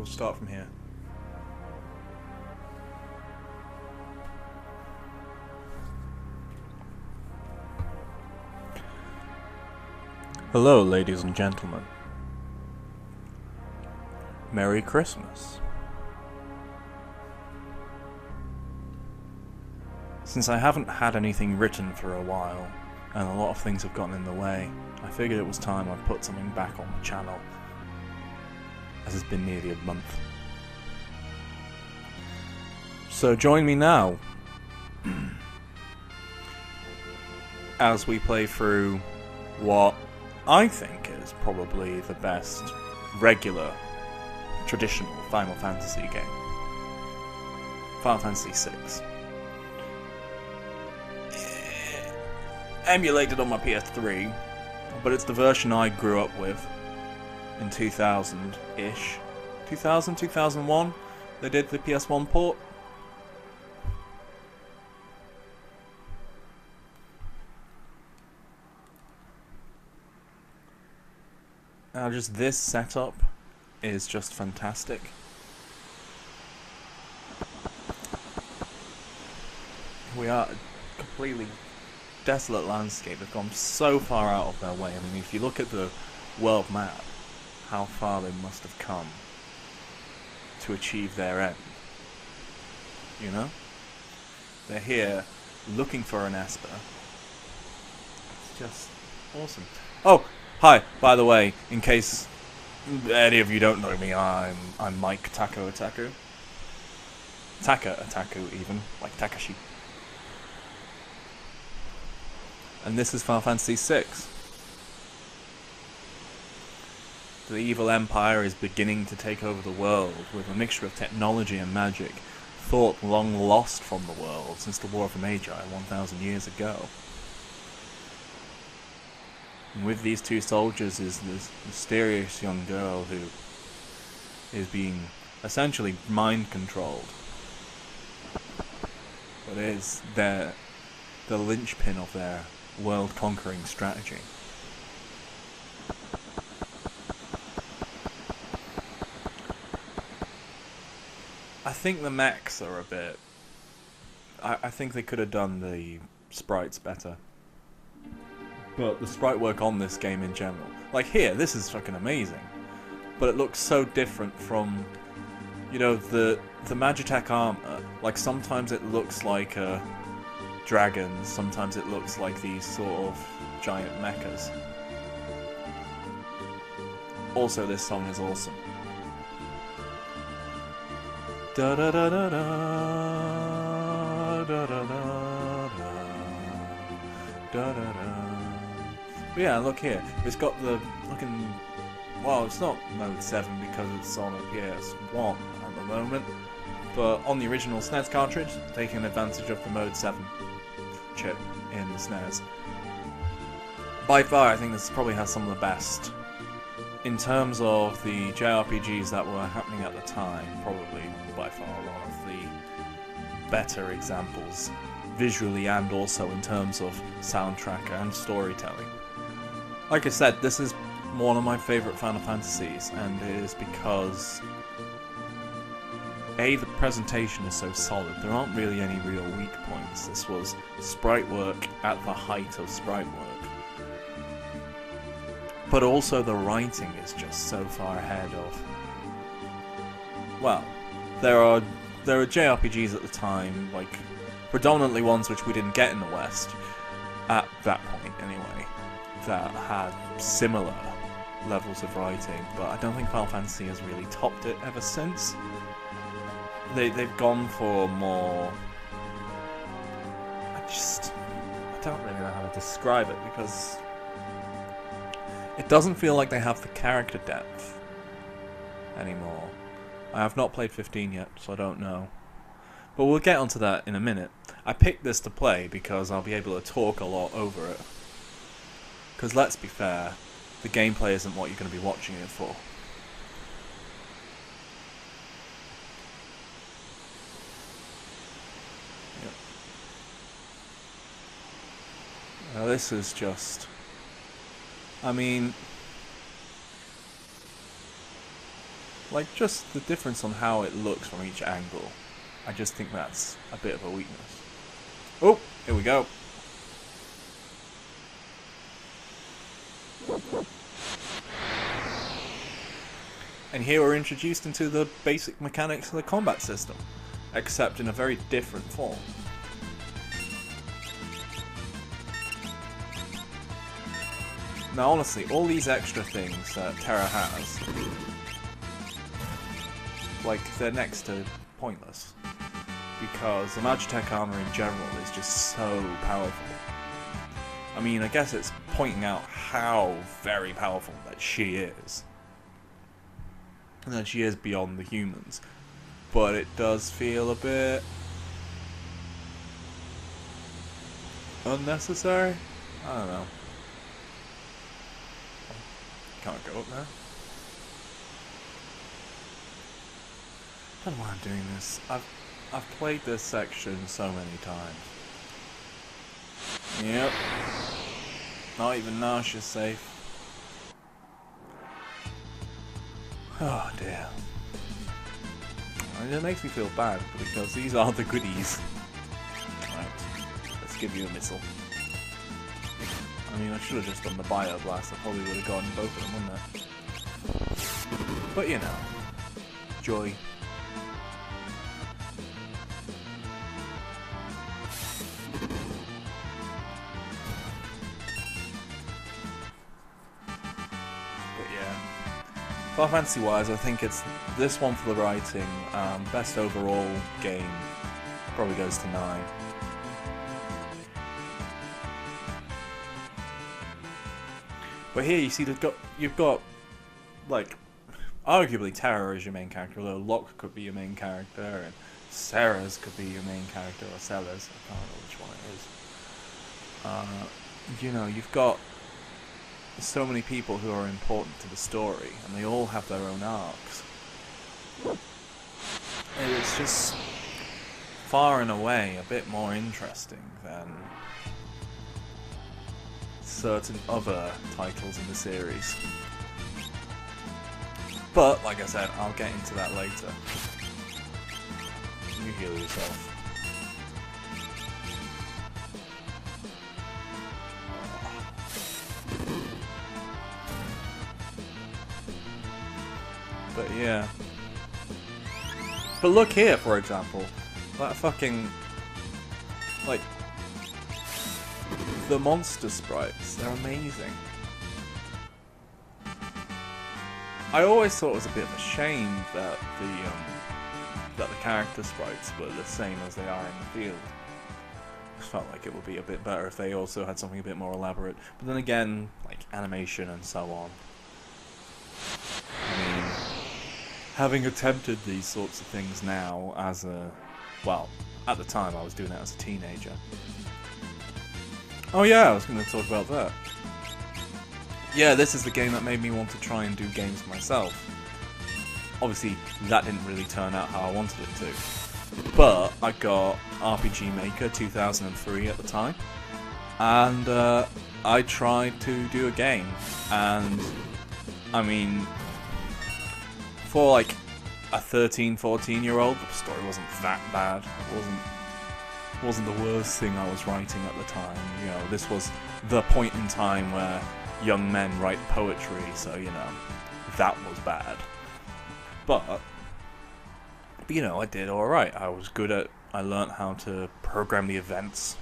we'll start from here. Hello, ladies and gentlemen. Merry Christmas. Since I haven't had anything written for a while, and a lot of things have gotten in the way, I figured it was time I put something back on the channel, as it's been nearly a month. So join me now, as we play through what I think is probably the best regular, traditional Final Fantasy game. Final Fantasy VI. Emulated on my PS3, but it's the version I grew up with in 2000-ish. 2000, 2001, they did the PS1 port. Now just this setup is just fantastic. We are completely desolate landscape. They've gone so far out of their way. I mean, if you look at the world map, how far they must have come to achieve their end. You know? They're here looking for an Esper. It's just awesome. Oh, hi, by the way, in case any of you don't know me, I'm Mike Taka-Otaku. Taka-Otaku even, like Takashi. And this is Final Fantasy VI. The evil empire is beginning to take over the world with a mixture of technology and magic, thought long lost from the world since the War of the Magi 1,000 years ago. And with these two soldiers is this mysterious young girl who is being essentially mind controlled, but is the linchpin of their world-conquering strategy. I think the mechs are a bit... I think they could have done the sprites better. But the sprite work on this game in general. Like here, this is fucking amazing. But it looks so different from, you know, the magitech armour. Like sometimes it looks like dragons, sometimes it looks like these sort of giant mechas. Also, this song is awesome. Da da da da da da da da da da da. But yeah, look here. It's got the fucking... Well, it's not Mode 7 because it's on a PS1 at the moment. But on the original SNES cartridge, taking advantage of the Mode 7 chip in the SNES. By far, I think this probably has some of the best. In terms of the JRPGs that were happening at the time, probably by far one of the better examples, visually and also in terms of soundtrack and storytelling. Like I said, this is one of my favourite Final Fantasies, and it is because A, the presentation is so solid, there aren't really any real weak points. This was sprite work at the height of sprite work. But also the writing is just so far ahead of... Well, there are JRPGs at the time, like predominantly ones which we didn't get in the West, at that point anyway, that had similar levels of writing, but I don't think Final Fantasy has really topped it ever since. They've gone for more... I don't really know how to describe it, because it doesn't feel like they have the character depth anymore. I have not played 15 yet, so I don't know. But we'll get onto that in a minute. I picked this to play because I'll be able to talk a lot over it. Because let's be fair, the gameplay isn't what you're going to be watching it for. Yep. Now this is just... I mean... Like, just the difference on how it looks from each angle. I just think that's a bit of a weakness. Oh, here we go. And here we're introduced into the basic mechanics of the combat system, except in a very different form. Now honestly, all these extra things that Terra has, like, they're next to pointless. Because the magitech armour in general is just so powerful. I mean, I guess it's pointing out how very powerful that she is. And that she is beyond the humans. But it does feel a bit unnecessary? I don't know. Can't go up there. I don't know why I'm doing this. I've played this section so many times. Yep. Not even Narsha's safe. Oh dear. And it makes me feel bad because these are the goodies. Right. Let's give you a missile. I mean, I should have just done the bio blast. I probably would have gotten both of them, wouldn't it? But you know, joy. But yeah, Final Fantasy wise, I think it's this one for the writing. Best overall game probably goes to 9. But here you see you've got like arguably Terra is your main character, although Locke could be your main character and Sarah's could be your main character, or Sellers, I can't remember which one it is. You know, you've got so many people who are important to the story, and they all have their own arcs. And it's just far and away a bit more interesting than certain other titles in the series. But, like I said, I'll get into that later. You heal yourself. But yeah. But look here, for example. That fucking... like... the monster sprites, they're amazing. I always thought it was a bit of a shame that the character sprites were the same as they are in the field. I felt like it would be a bit better if they also had something a bit more elaborate. But then again, like animation and so on. I mean, having attempted these sorts of things now as a... well, at the time I was doing it as a teenager. Oh yeah, I was going to talk about that. Yeah, this is the game that made me want to try and do games myself. Obviously, that didn't really turn out how I wanted it to. But I got RPG Maker 2003 at the time. And I tried to do a game. And, I mean, for like a 13, 14-year-old, the story wasn't that bad. It wasn't the worst thing I was writing at the time. You know, this was the point in time where young men write poetry, so, you know, that was bad. But you know, I did alright. I was good at... I learnt how to program the events.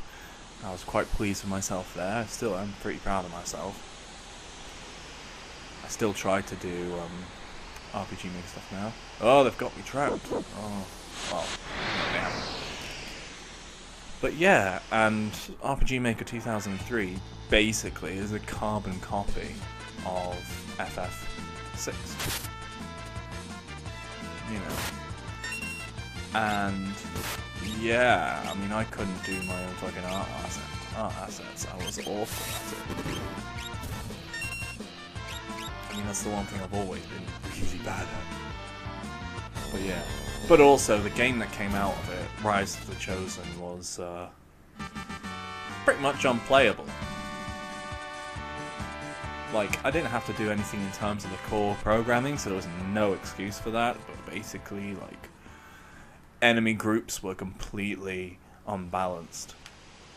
I was quite pleased with myself there. I still am pretty proud of myself. I still try to do RPG Maker stuff now. Oh, they've got me trapped. Oh, well, no, they haven't. But yeah, and RPG Maker 2003 basically is a carbon copy of FF6. You know. And yeah, I mean, I couldn't do my own fucking art assets. I was awful at it. I mean, that's the one thing I've always been really bad at. But yeah. But also, the game that came out of it, Rise of the Chosen, was pretty much unplayable. like, I didn't have to do anything in terms of the core programming, so there was no excuse for that, but basically, like, enemy groups were completely unbalanced.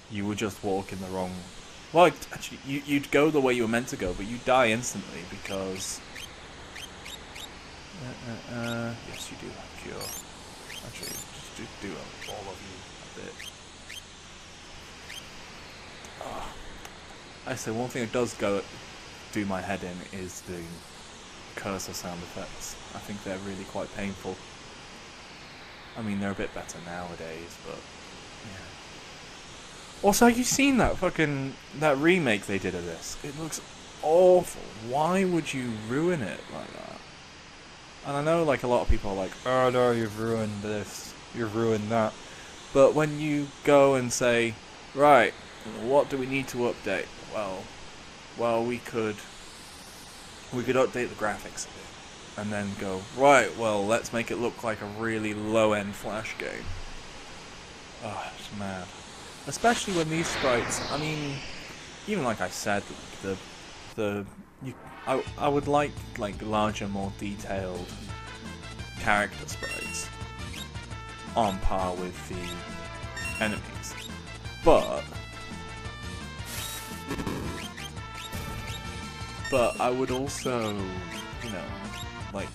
You would just walk in the wrong... Well, actually, you'd go the way you were meant to go, but you'd die instantly because... yes, you do have cure. Actually, just do all of you a bit. I say one thing that does do my head in is the cursor sound effects. I think they're really quite painful. I mean, they're a bit better nowadays, but yeah. Also, have you seen that remake they did of this? It looks awful. Why would you ruin it like that? And I know, like, a lot of people are like, oh no, you've ruined this, you've ruined that. But when you go and say, right, what do we need to update? Well, we could update the graphics a bit, and then go, right, well, let's make it look like a really low-end Flash game. Oh, it's mad. Especially when these sprites, I mean, even like I said, I would like larger, more detailed character sprites on par with the enemies, but I would also, you know, like,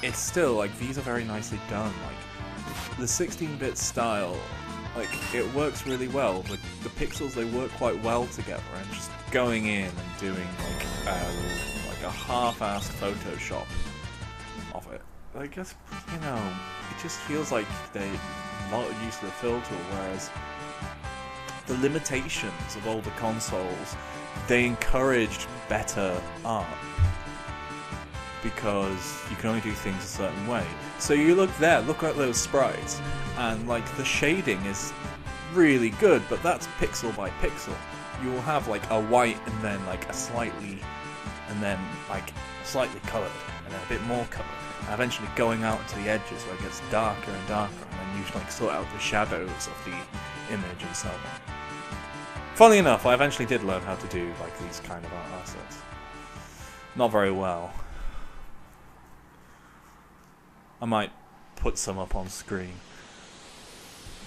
it's still, like, these are very nicely done. Like, the 16-bit style, like, it works really well. The pixels, they work quite well together, and just going in and doing, like a half-assed Photoshop of it, I guess, you know, it just feels like they not used to the filter, whereas the limitations of older consoles, they encouraged better art because you can only do things a certain way. So you look there, look at those sprites, and like the shading is really good, but that's pixel by pixel. You will have like a white and then like a slightly, and then like slightly coloured, and then a bit more coloured, and eventually going out to the edges where it gets darker and darker, and then you like sort out the shadows of the image and so on. Funnily enough, I eventually did learn how to do like these kind of art assets. Not very well. I might put some up on screen.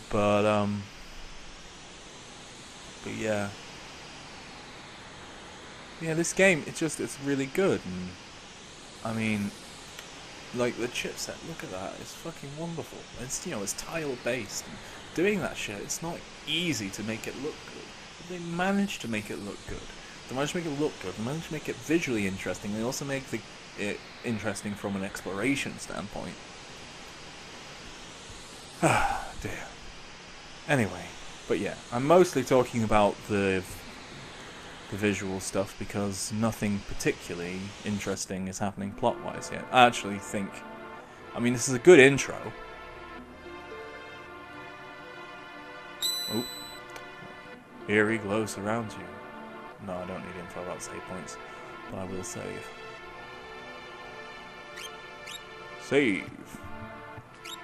But yeah. Yeah, this game, it's really good, and I mean, like the chipset, look at that, it's fucking wonderful. It's, you know, it's tile based, and doing that shit, it's not easy to make it look good. They managed to make it look good. They managed to make it look good. They managed to make it visually interesting. They also make it interesting from an exploration standpoint. Ah, dear. Anyway, but yeah, I'm mostly talking about the visual stuff because nothing particularly interesting is happening plot-wise yet. I actually think, I mean, this is a good intro. Oh. Eerie glow surrounds you. No, I don't need info about save points, but I will save. Save.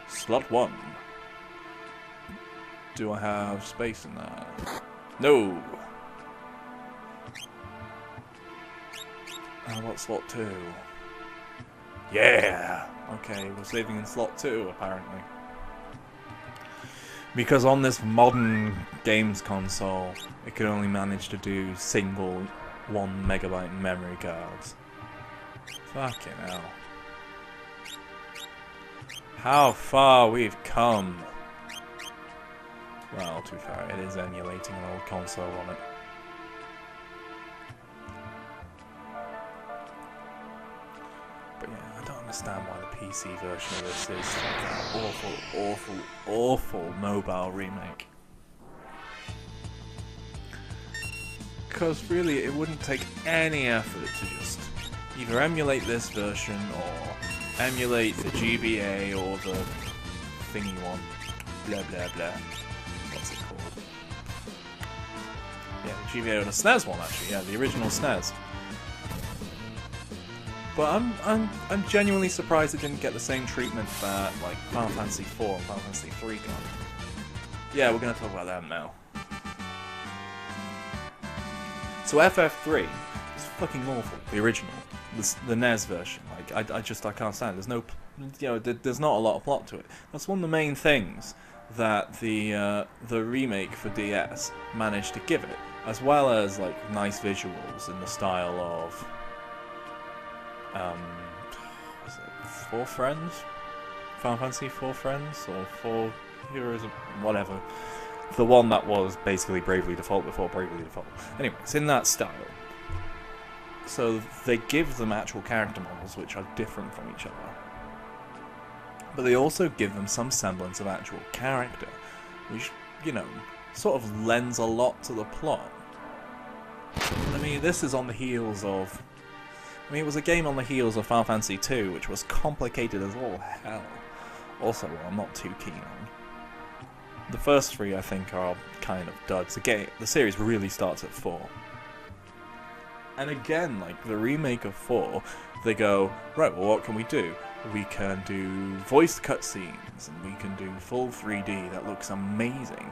Slot 1. Do I have space in there? No. How about slot 2? Yeah! Okay, we're saving in slot 2, apparently. Because on this modern games console, it can only manage to do single 1 megabyte memory cards. Fucking hell. How far we've come. Well, to be fair, it is emulating an old console on it. But yeah, I don't understand why the PC version of this is like an awful, awful, awful mobile remake. Because really, it wouldn't take any effort to just either emulate this version or emulate the GBA or the thingy one. Blah blah blah. What's it called? Yeah, the GBA or the SNES one actually. Yeah, the original SNES. But I'm genuinely surprised it didn't get the same treatment that like Final Fantasy IV and Final Fantasy III got. Yeah, we're gonna talk about that now. So FF3 is fucking awful. The original, the NES version. Like I can't stand it. There's no, there's not a lot of plot to it. That's one of the main things that the remake for DS managed to give it, as well as like nice visuals in the style of was it Four Friends? Final Fantasy Four Friends or Four Heroes of whatever. The one that was basically Bravely Default before Bravely Default. Anyway, it's in that style. So they give them actual character models which are different from each other. But they also give them some semblance of actual character, which, sort of lends a lot to the plot. I mean, this is on the heels of... it was a game on the heels of Final Fantasy II, which was complicated as all hell. Also, I'm not too keen on. The first three, I think, are kind of duds. The series really starts at 4. And again, like, the remake of 4, they go, right, well, what can we do? We can do voiced cutscenes, and we can do full 3D that looks amazing.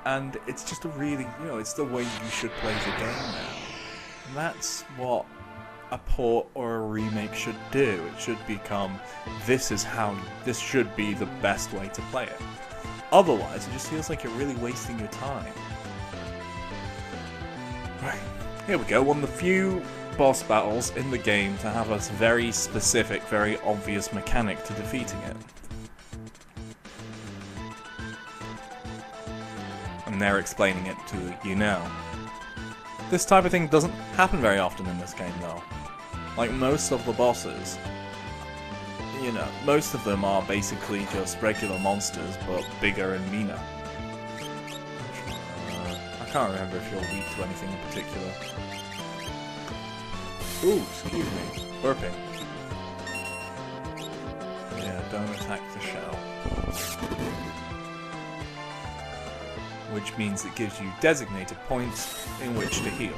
And it's just a really, it's the way you should play the game now. And that's what a port or a remake should do. It should become, this should be the best way to play it. Otherwise, it just feels like you're really wasting your time. Right, here we go. One of the few boss battles in the game to have a very specific, very obvious mechanic to defeating it. And they're explaining it to you now. This type of thing doesn't happen very often in this game, though. Like most of the bosses, most of them are basically just regular monsters, but bigger and meaner. I can't remember if you're weak to anything in particular. Ooh, excuse me. Burping. Yeah, don't attack the shell. Which means it gives you designated points in which to heal.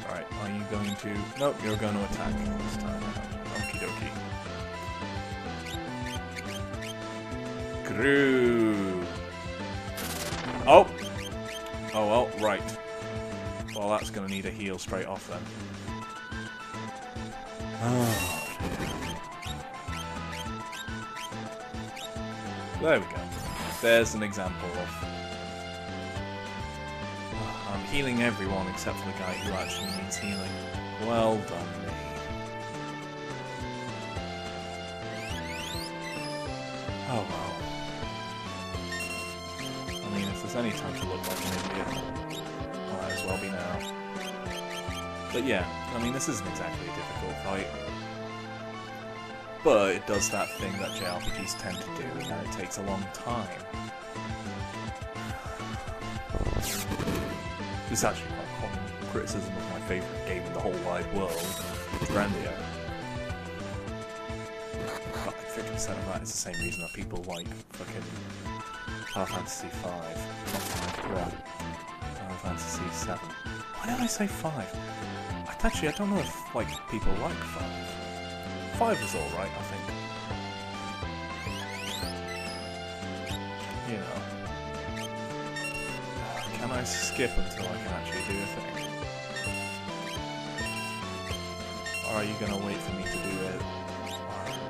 Alright, are you going to... Nope, you're going to attack this time. Okie dokie. Groo. Oh! Oh well, right. Well, that's going to need a heal straight off then. Oh, there we go. There's an example of... I'm healing everyone except for the guy who actually needs healing. Well done, me. Oh well. I mean, if there's any time to look like an idiot, might as well be now. But yeah, I mean, this isn't exactly a difficult fight. But it does that thing that JRPGs tend to do, and that it takes a long time. This is actually quite common criticism of my favourite game in the whole wide world, Grandia. But like 50% of that is the same reason that people like fucking Final Fantasy V. Not 5, yeah. Final Fantasy 7. Why did I say 5? Actually, I don't know if like people like 5. 5 is alright, I think. Can I skip until I can actually do a thing? Or are you gonna wait for me to do it?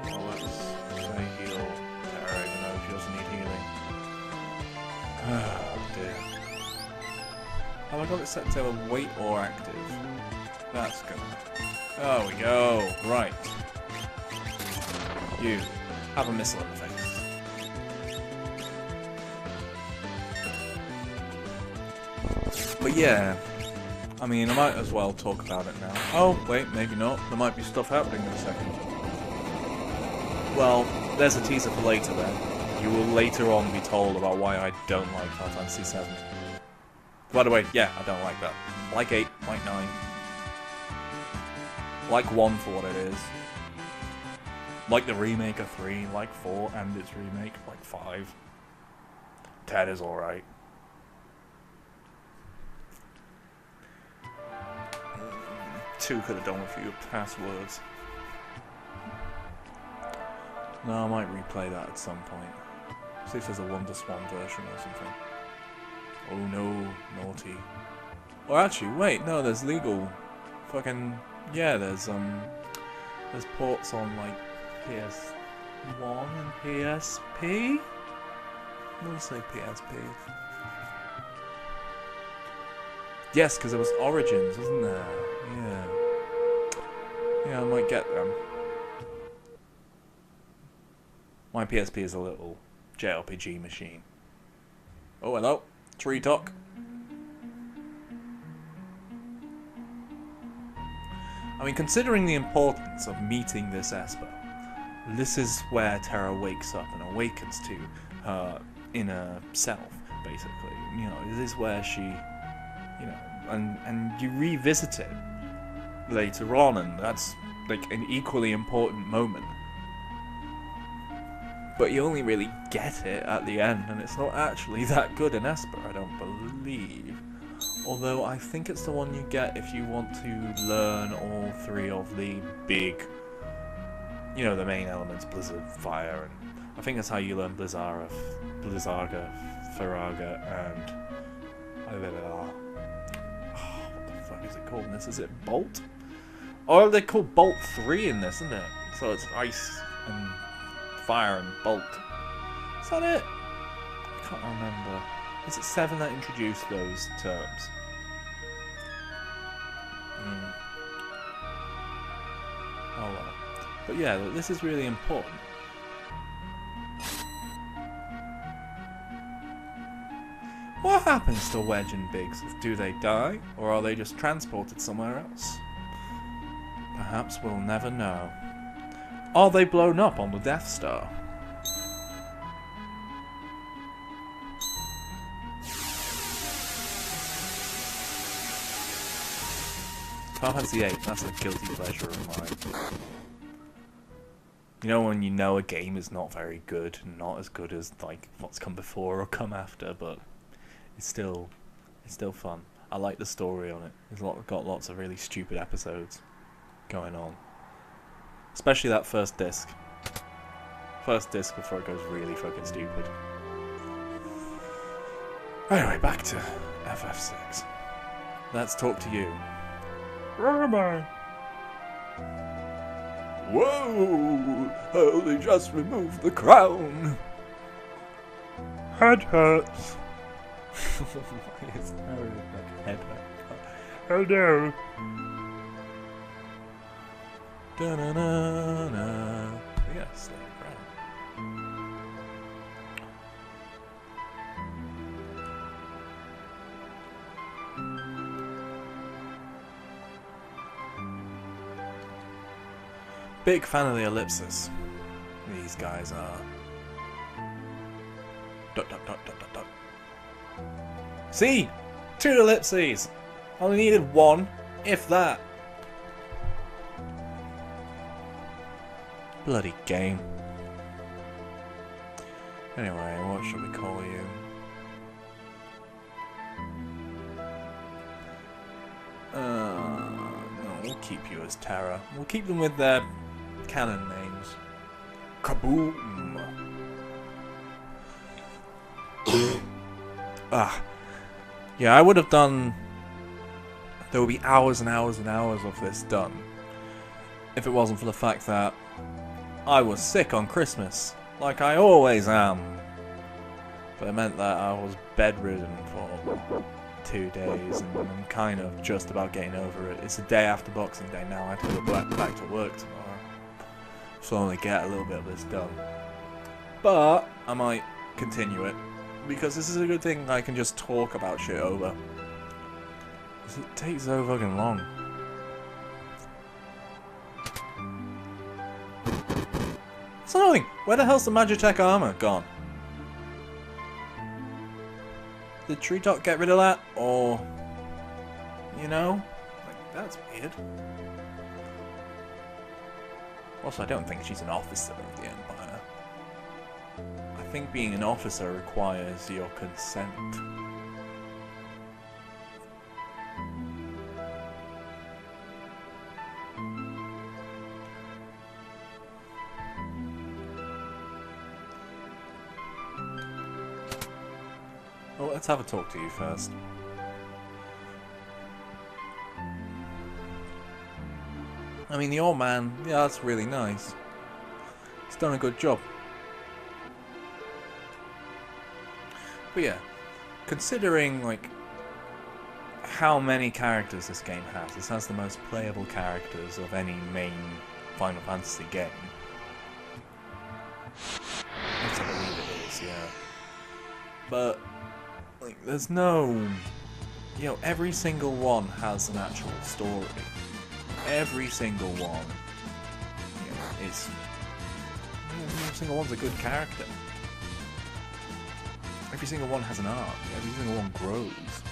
Well, let's say heal. I don't even know if he doesn't need healing. Oh dear. Have I got it set to wait or active? That's good. There we go. Right. You have a missile in the face. But yeah, I mean, I might as well talk about it now. Oh, wait, maybe not. There might be stuff happening in a second. Well, there's a teaser for later then. You will later on be told about why I don't like Final Fantasy 7. By the way, yeah, I don't like that. Like 8, like 9. Like 1 for what it is. Like the remake of 3, like 4 and its remake, like 5. 10 is alright. Two could have done with a few passwords. No, I might replay that at some point. See if there's a Wonder Swan version or something. Oh no, naughty. Or actually, wait, no, there's legal. Fucking yeah, there's ports on like PS1 and PSP. I'm gonna say PSP. Yes, because there was Origins, wasn't there? Yeah. Yeah, I might get them. My PSP is a little JRPG machine. Oh, hello. Tree talk. I mean, considering the importance of meeting this Esper, this is where Terra wakes up and awakens to her inner self, basically. You know, this is where she, you know, and you revisit it later on, and that's like an equally important moment. But you only really get it at the end, and it's not actually that good an Esper, I don't believe. Although I think it's the one you get if you want to learn all three of the big, you know, the main elements, Blizzard, Fire, and I think that's how you learn Blizzarga, Faraga, and what the fuck is it called in this? Is it Bolt? Oh, they call Bolt 3 in this, isn't it? So it's Ice and Fire and Bolt. Is that it? I can't remember. Is it 7 that introduced those terms? Oh well. But yeah, this is really important. What happens to Wedge and Biggs? Do they die, or are they just transported somewhere else? Perhaps we'll never know. Are they blown up on the Death Star? Final Fantasy VIII, that's a guilty pleasure of mine. You know when you know a game is not very good, and not as good as like what's come before or come after, but it's still fun. I like the story on it. It's got lots of really stupid episodes going on. Especially that first disc. First disc before it goes really fucking stupid. Anyway, back to FF6. Let's talk to you. Where am I? Whoa! I only just removed the crown. Head hurts. Why is Harry like head hurt? Oh no. Da-na-na-na. We gotta slow it down. Big fan of the ellipses. These guys are. Dot dot dot dot dot dot. See? 2 ellipses! Only needed 1, if that. Bloody game. Anyway, what should we call you? No, we'll keep you as Terra. We'll keep them with their canon names. Kaboom! Yeah, I would have done... There would be hours and hours and hours of this done if it wasn't for the fact that I was sick on Christmas, like I always am. But it meant that I was bedridden for 2 days, and I'm kind of just about getting over it. It's the day after Boxing Day now. I have to go back to work tomorrow, so I only get a little bit of this done. But I might continue it, because this is a good thing I can just talk about shit over. Because it takes so fucking long. That's another thing. Where the hell's the magitech armour gone? Did Tree Talk get rid of that? Or... You know? Like, that's weird. Also, I don't think she's an officer of the Empire. I think being an officer requires your consent. Well, let's have a talk to you first. I mean, the old man, yeah, that's really nice. He's done a good job. But yeah, considering, like, how many characters this game has, this has the most playable characters of any main Final Fantasy game. Yes, I believe it is, yeah. But, like, there's no... You know, every single one has an actual story. Every single one, you know, is... Every single one's a good character. Every single one has an arc. Every single one grows.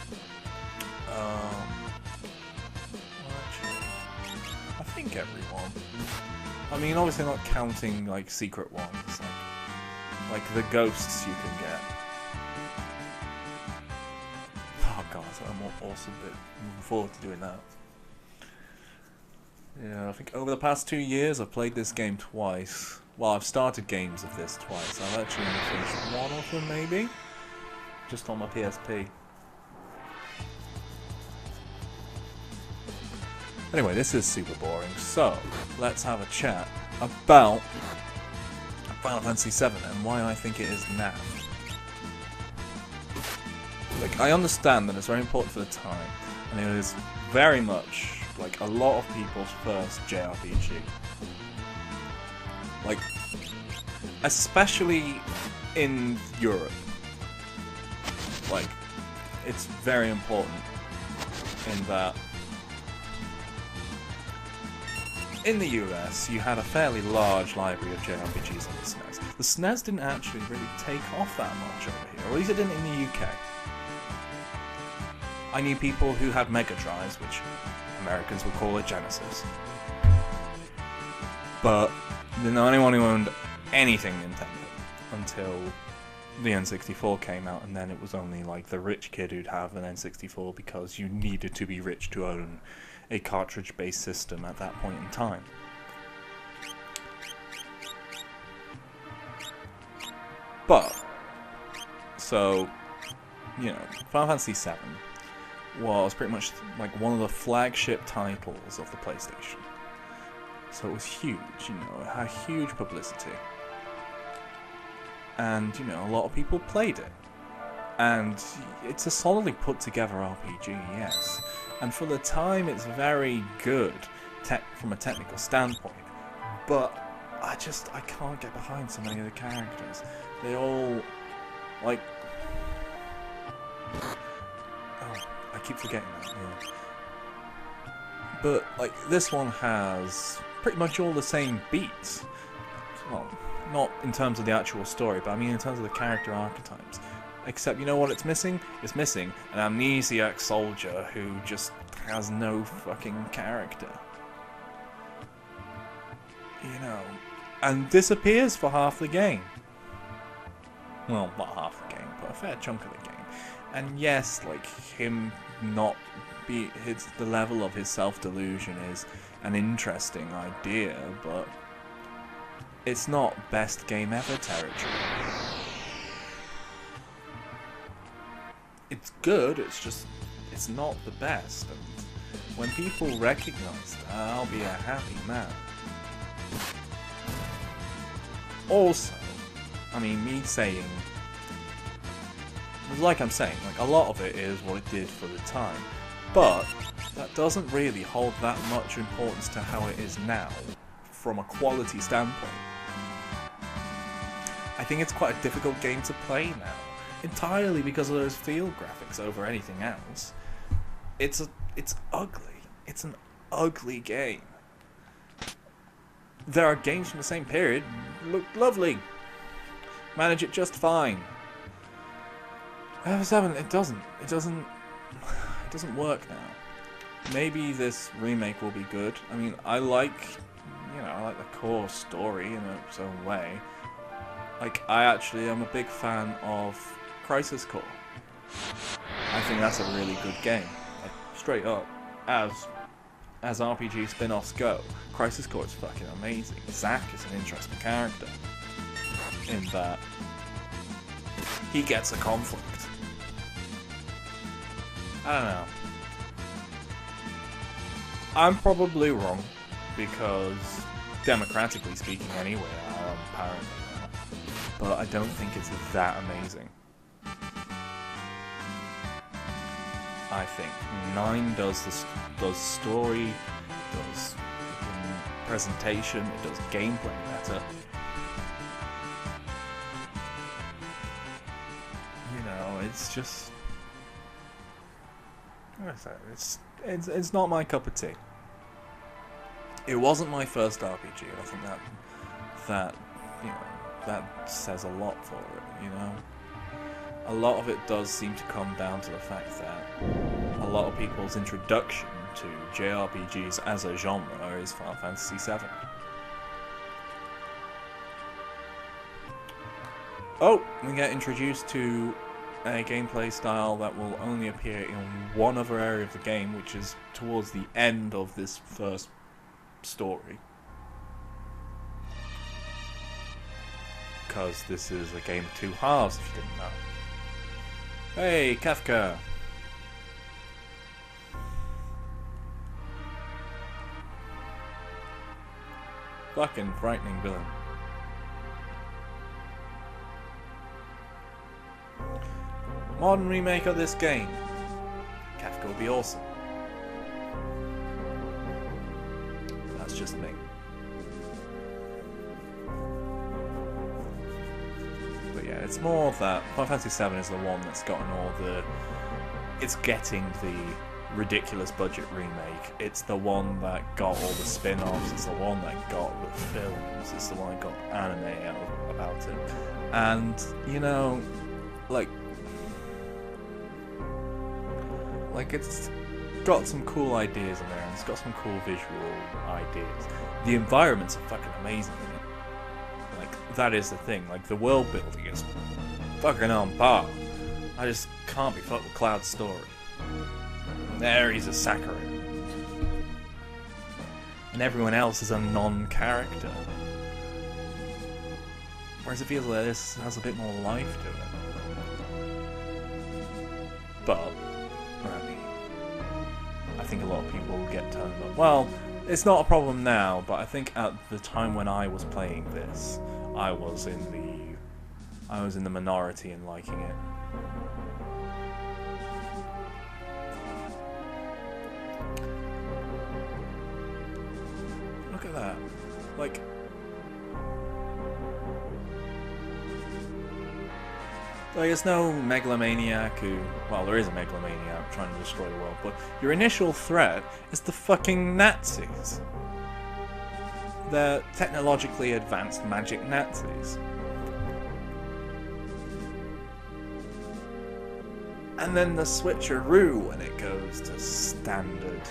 Well, actually, I think everyone. I mean, obviously not counting, like, secret ones. Like the ghosts you can get. Oh god, I'm also a bit looking forward to doing that. Yeah, I think over the past 2 years I've played this game twice. Well, I've started games of this twice. I've actually only finished one of them, maybe? Just on my PSP. Anyway, this is super boring, so let's have a chat about Final Fantasy VII and why I think it is naff. Like, I understand that it's very important for the time, and it is very much, like, a lot of people's first JRPG. Like, especially in Europe. Like, it's very important in that in the US, you had a fairly large library of JRPGs on the SNES. The SNES didn't actually really take off that much over here, or at least it didn't in the UK. I knew people who had Mega Drives, which Americans would call a Genesis. But didn't know anyone who owned anything Nintendo until the N64 came out, and then it was only like the rich kid who'd have an N64 because you needed to be rich to own a cartridge-based system at that point in time. But, so, you know, Final Fantasy VII was pretty much like one of the flagship titles of the PlayStation. So it was huge, you know, it had huge publicity. And, you know, a lot of people played it. And it's a solidly put together RPG, yes. And for the time, it's very good from a technical standpoint. But I can't get behind so many of the characters. They all, like... Oh, I keep forgetting that, yeah. But, like, this one has pretty much all the same beats. Well, not in terms of the actual story, but I mean in terms of the character archetypes. Except, you know what it's missing? It's missing an amnesiac soldier who just has no fucking character. You know, and disappears for half the game. Well, not half the game, but a fair chunk of the game. And yes, like, him not be... the level of his self-delusion is an interesting idea, but it's not best game ever territory. It's good, it's just, it's not the best, and when people recognise that, I'll be a happy man. Also, I mean, me saying, like I'm saying, like, a lot of it is what it did for the time, but that doesn't really hold that much importance to how it is now, from a quality standpoint. I think it's quite a difficult game to play now. Entirely because of those field graphics over anything else. It's ugly. It's an ugly game. There are games from the same period look lovely. Manage it just fine. FF7, it doesn't work now. Maybe this remake will be good. I mean, I like the core story in its own way. Like, I actually am a big fan of Crisis Core. I think that's a really good game. Like, straight up, as RPG spin-offs go, Crisis Core is fucking amazing. Zack is an interesting character in that he gets a conflict. I don't know. I'm probably wrong, because democratically speaking anyway, apparently not. But I don't think it's that amazing. I think 9 does story, does presentation, it does gameplay better. You know, it's just, what is that? It's not my cup of tea. It wasn't my first RPG. I think that you know, that says a lot for it. You know, a lot of it does seem to come down to the fact that a lot of people's introduction to JRPGs as a genre is Final Fantasy VII. Oh, we get introduced to a gameplay style that will only appear in one other area of the game, which is towards the end of this first story. Because this is a game of 2 halves, if you didn't know. Hey, Kafka! Fucking frightening villain. Modern remake of this game. Kafka would be awesome. That's just me. But yeah, it's more that Final Fantasy VII is the one that's gotten all the... It's getting the ridiculous budget remake. It's the one that got all the spin-offs. It's the one that got the films. It's the one that got anime out about it. And, you know, like it's got some cool ideas in there, and it's got some cool visual ideas. The environments are fucking amazing in it. Like, that is the thing. Like, the world building is fucking on par. I just can't be fucked with Cloud's story. There he's a saccharine. And everyone else is a non-character. Whereas it feels like this has a bit more life to it. But I think a lot of people will get turned off. Well, it's not a problem now, but I think at the time when I was playing this, I was in the minority in liking it. Look at that. Like, there's no megalomaniac who... Well, there is a megalomaniac trying to destroy the world, but your initial threat is the fucking Nazis. They're technologically advanced magic Nazis. And then the switcheroo when it goes to standard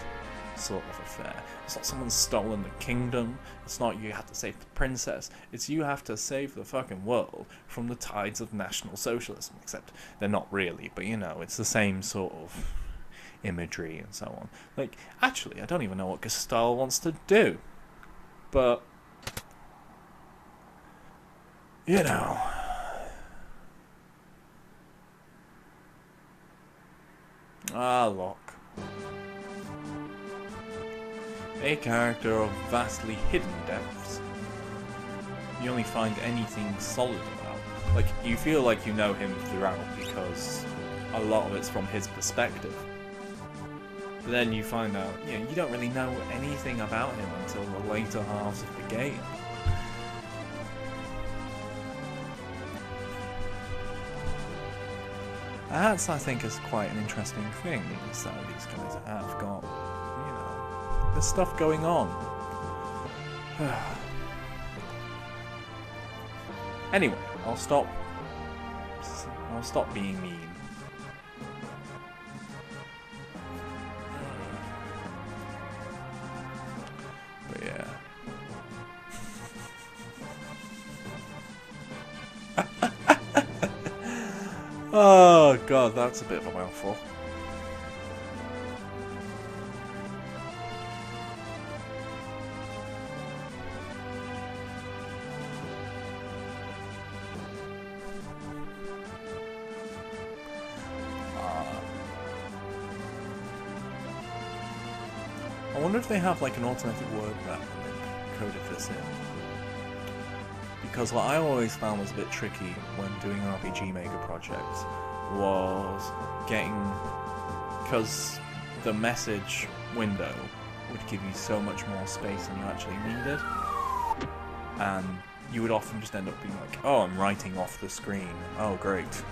sort of affair. It's not someone's stolen the kingdom. It's not you have to save the princess. It's you have to save the fucking world from the tides of National Socialism. Except they're not really, but you know, it's the same sort of imagery and so on. Like, actually, I don't even know what Gestalt wants to do. But, you know... Ah, look. A character of vastly hidden depths. You only find anything solid about. Like, you feel like you know him throughout because a lot of it's from his perspective. But then you find out, you know, you don't really know anything about him until the later halves of the game. That's, I think, is quite an interesting thing, is that these guys have got, you know, there's stuff going on. Anyway, I'll stop being mean. But yeah. Oh god, that's a bit of a mouthful. I wonder if they have like an automatic word map in coded this in. Because what I always found was a bit tricky when doing RPG Maker projects was getting... because the message window would give you so much more space than you actually needed. And you would often just end up being like, oh, I'm writing off the screen. Oh, great.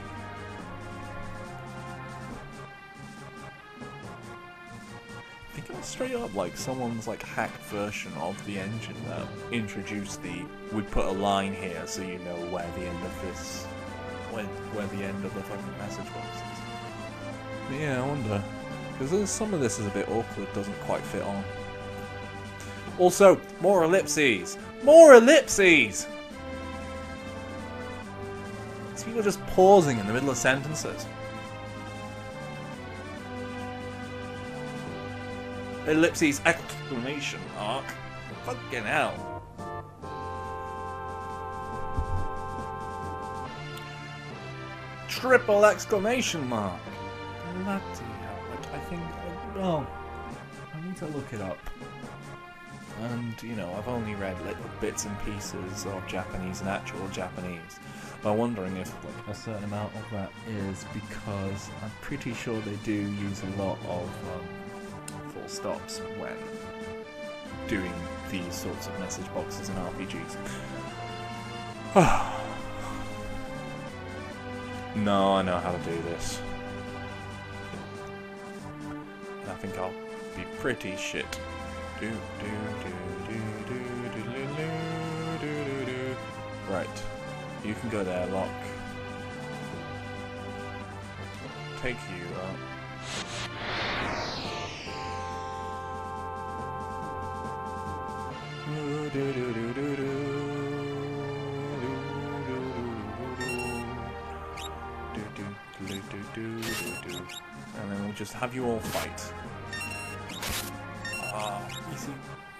I think it was straight up like someone's like hacked version of the engine that introduced we'd put a line here so you know where the end of this, where the end of the fucking message box is. But yeah, I wonder. Because some of this is a bit awkward, doesn't quite fit on. Also, more ellipses! More ellipses! These people are just pausing in the middle of sentences. Ellipses! Exclamation mark! Fucking hell! Triple exclamation mark! Bloody hell. Like, I think... oh, I need to look it up. And, you know, I've only read little bits and pieces of Japanese and actual Japanese. But I'm wondering if like a certain amount of that is because I'm pretty sure they do use a lot of full stops when doing these sorts of message boxes in RPGs. No, I know how to do this. And I think I'll be pretty shit. Right. You can go there, Lock. Take you up. And then we'll just have you all fight. You see,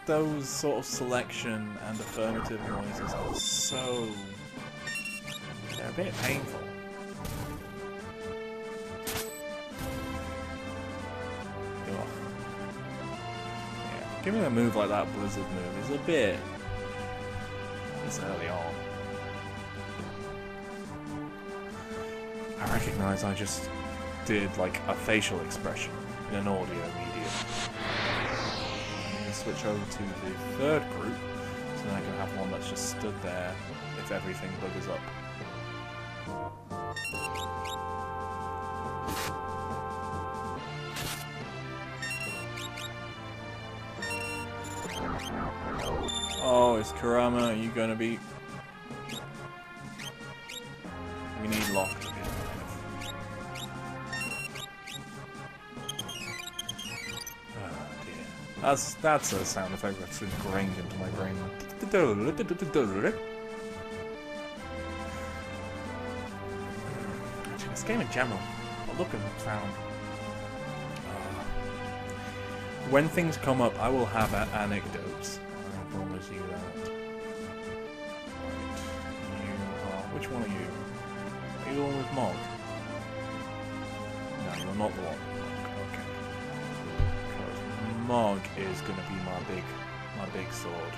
those sort of selection and affirmative noises are so... they're a bit painful. Ugh. Yeah, giving a move like that Blizzard move is a bit... it's early on. I recognise I just did like a facial expression in an audio medium. Switch over to the third group, so then I can have one that's just stood there if everything buggers up. Oh, is Kurama, are you gonna be... we need Lock to be alive. That's a sound effect that's ingrained into my brain. Actually, this game in general, look and sound. When things come up, I will have anecdotes. I promise you that. Right, you are... which one are you? Are you the one with Mog? No, you're not the one. Mog is going to be my big sword.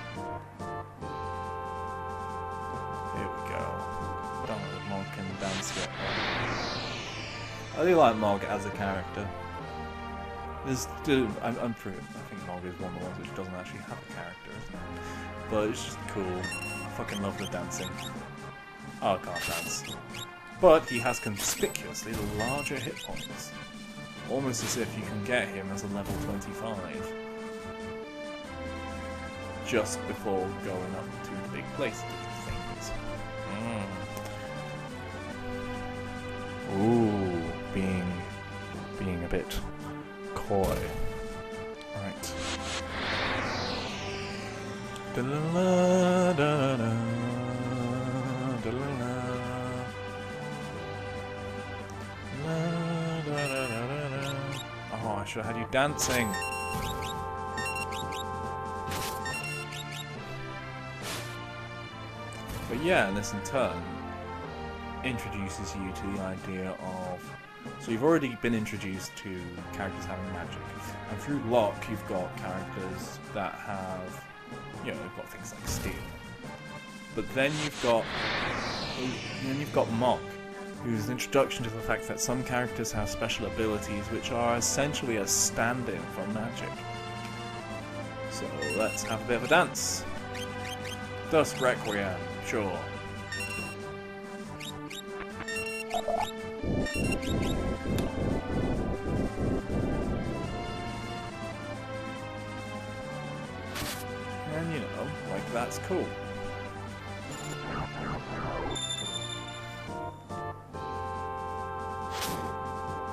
Here we go. Don't know if Mog can dance yet. I do like Mog as a character. I'm pretty. I think Mog is one of the ones which doesn't actually have a character, isn't it? But it's just cool. I fucking love the dancing. Oh, I can't dance. But he has conspicuously larger hit points. Almost as if you can get him as a level 25 just before going up to the big place to do things. Ooh, being a bit coy. Right. Oh, I should have had you dancing. But yeah, and this in turn introduces you to the idea of... so you've already been introduced to characters having magic. And through Lock, you've got characters that have, you know, you've got things like steel. But then you've got Mock, whose introduction to the fact that some characters have special abilities which are essentially a stand-in for magic. So let's have a bit of a dance. Dust Requiem, sure. And you know, like that's cool.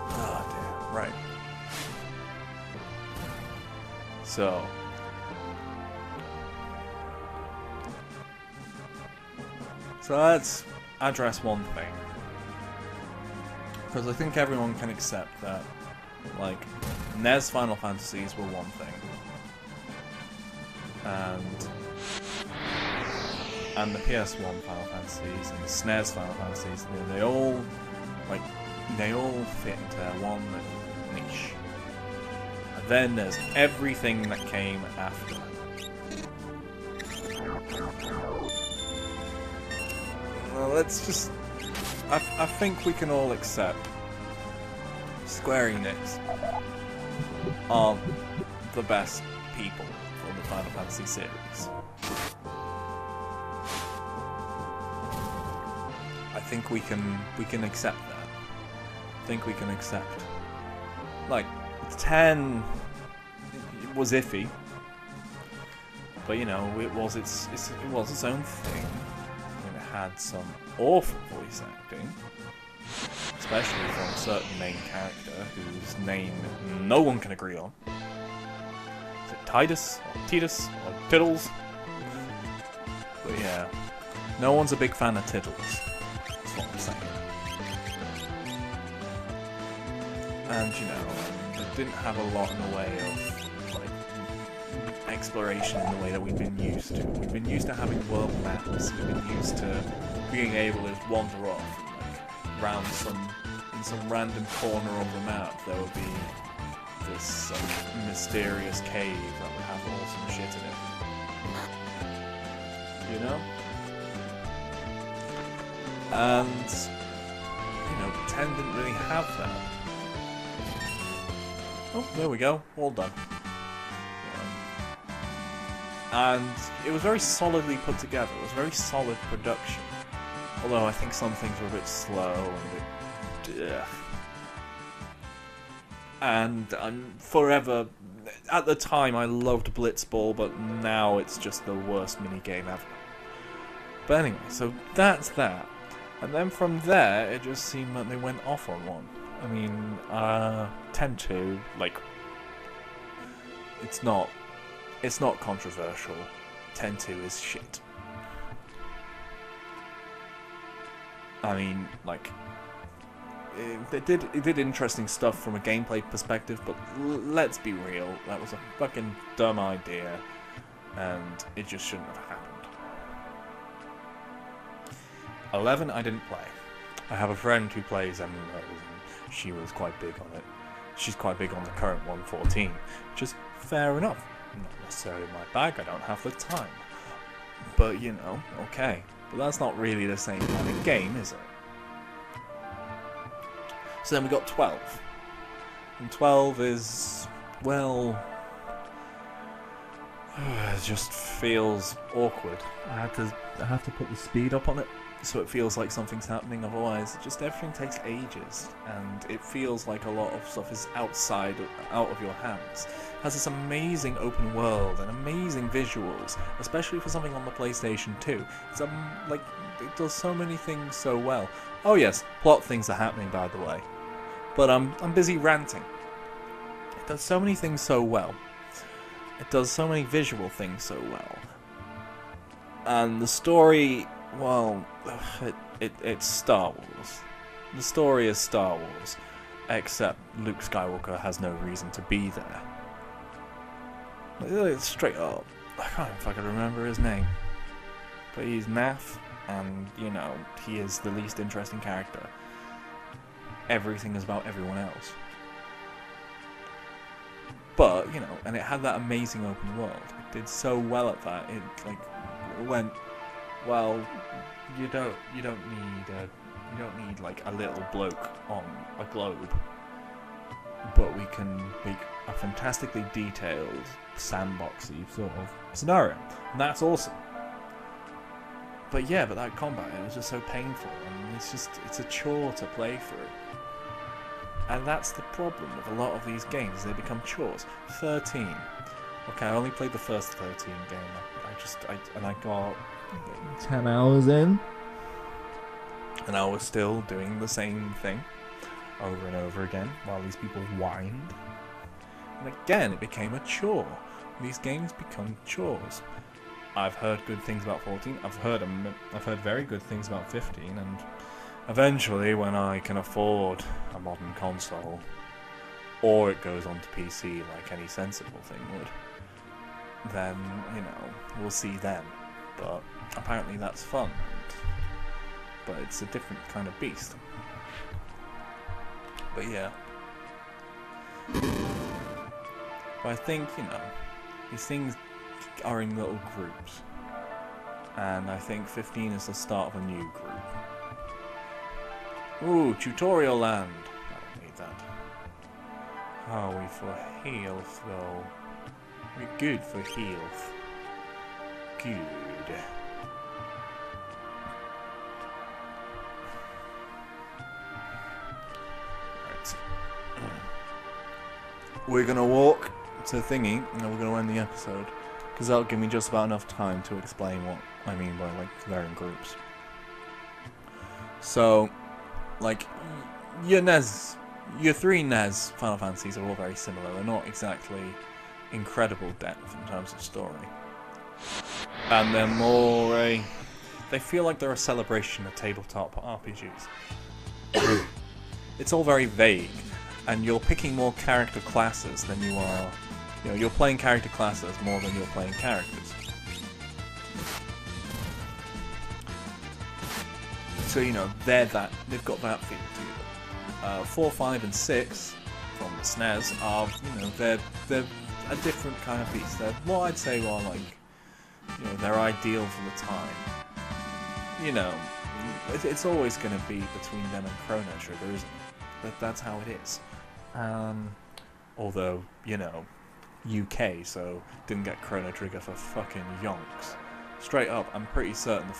Ah, damn, right. So let's address one thing. Because I think everyone can accept that, like, NES Final Fantasies were one thing. And the PS1 Final Fantasies and the SNES Final Fantasies, they all fit into their one little niche. And then there's everything that came after. Well, let's just... I think we can all accept Square-Enix are the best people for the Final Fantasy series. I think we can accept that. I think we can accept. Like 10 it was iffy, but you know, it was its own thing. It had some awful voice acting, especially from a certain main character whose name no one can agree on. Is it Titus or Titus or Tiddles? But yeah, no one's a big fan of Tiddles. That's what I'm saying. And you know, it didn't have a lot in the way of like exploration in the way that we've been used to. We've been used to having world maps. We've been used to being able to just wander off, like round in some random corner of the map. There would be this mysterious cave that would have awesome shit in it. You know? And you know, 10 didn't really have that. Oh, there we go. All done. And it was very solidly put together. It was very solid production. Although I think some things were a bit slow and a bit... And I'm forever... At the time I loved Blitzball, but now it's just the worst minigame ever. But anyway, so that's that. And then from there, it just seemed that they went off on one. I mean, 10-2, like, it's not controversial. 10-2 is shit. I mean, like, it did interesting stuff from a gameplay perspective, but let's be real, that was a fucking dumb idea, and it just shouldn't have happened. 11, I didn't play. I have a friend who plays MMOs, and she was quite big on it. She's quite big on the current one, 14, which is fair enough. Not necessarily my bag, I don't have the time. But, you know, okay. But that's not really the same kind of game, is it? So then we got 12. And 12 is, well... it just feels awkward. I have to put the speed up on it, so it feels like something's happening, otherwise just everything takes ages, and it feels like a lot of stuff is out of your hands. It has this amazing open world and amazing visuals, especially for something on the PlayStation 2. It's like, it does so many things so well. Oh yes, plot things are happening, by the way. But I'm busy ranting. It does so many things so well. It does so many visual things so well. And the story, well, it's Star Wars. The story is Star Wars, except Luke Skywalker has no reason to be there. Straight up, I can't even fucking remember his name. But he's naff, and, you know, he is the least interesting character. Everything is about everyone else. But, you know, and it had that amazing open world. It did so well at that. It like went, well, you don't need like a little bloke on a globe, but we can make a fantastically detailed sandboxy sort of scenario, and that's awesome. But yeah, but that combat, it was just so painful, and it's a chore to play through. And that's the problem with a lot of these games, they become chores. 13. Okay, I only played the first 13 game. I got 10 hours in, and I was still doing the same thing over and over again while these people whined. And again, it became a chore. These games become chores. I've heard good things about 14. I've heard very good things about 15, and eventually, when I can afford a modern console, or it goes onto PC like any sensible thing would, then, you know, we'll see then. But apparently that's fun, but it's a different kind of beast. But yeah. But I think, you know, these things are in little groups, and I think 15 is the start of a new group. Ooh, tutorial land. I don't need that. How are we for health, though? We're good for health. Good. Right. We're gonna walk to thingy, and then we're gonna end the episode, because that'll give me just about enough time to explain what I mean by, like, they're in groups. So, like, your three NES Final Fantasies are all very similar. They're not exactly incredible depth in terms of story. And they're more they feel like they're a celebration of tabletop RPGs. It's all very vague, and you're picking more character classes than you are, you know, you're playing character classes more than you're playing characters. So, you know, they've got that feel to them. 4, 5, and 6 from the SNES are, you know, they're a different kind of beast. They're what I'd say are like, you know, they're ideal for the time. You know, it's always going to be between them and Chrono Trigger, isn't it? That's how it is. Although, you know, UK, so didn't get Chrono Trigger for fucking yonks. Straight up, I'm pretty certain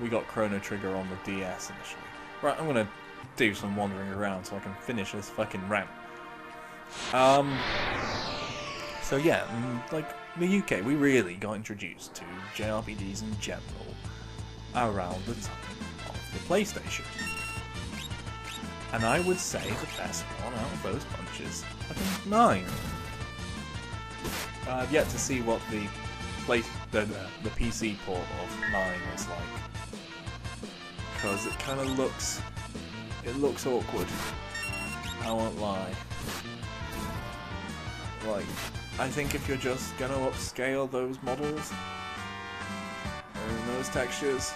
we got Chrono Trigger on the DS initially. Right, I'm gonna do some wandering around so I can finish this fucking rant. So yeah, like, the UK, we really got introduced to JRPGs in general around the time of the PlayStation. And I would say the best one out of those bunches, I think 9. I've yet to see what the PC port of 9 is like, because it kind of looks awkward. I won't lie. Like, I think if you're just gonna upscale those models and those textures,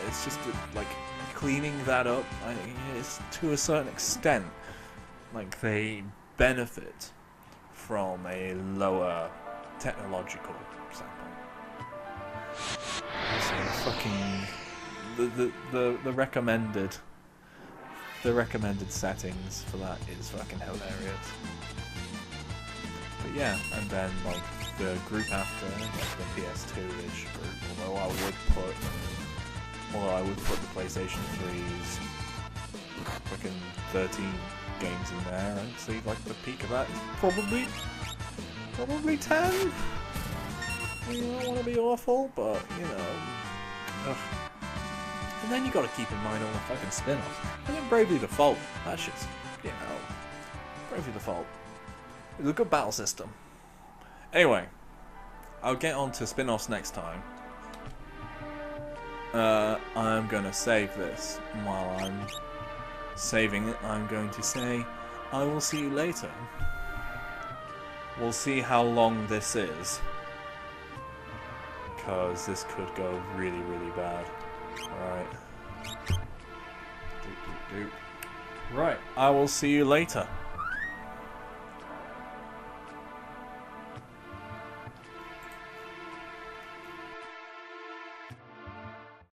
it's just like cleaning that up. It's to a certain extent, like, they benefit from a lower technological standpoint. So fucking the recommended settings for that is fucking hilarious. But yeah, and then like the group after, like the PS2-ish group, although I would put the PlayStation 3's fucking 13 games in there, and see like the peak of that is probably 10. You don't want to be awful, but you know. Ugh. And then you got to keep in mind all the fucking spin-offs. And then Bravely Default, that shit's, you know, Bravely Default. It's a good battle system. Anyway, I'll get on to spin-offs next time. I'm gonna save this. While I'm saving it, I'm going to say, I will see you later. We'll see how long this is, because this could go really, really bad. Alright. Right, I will see you later.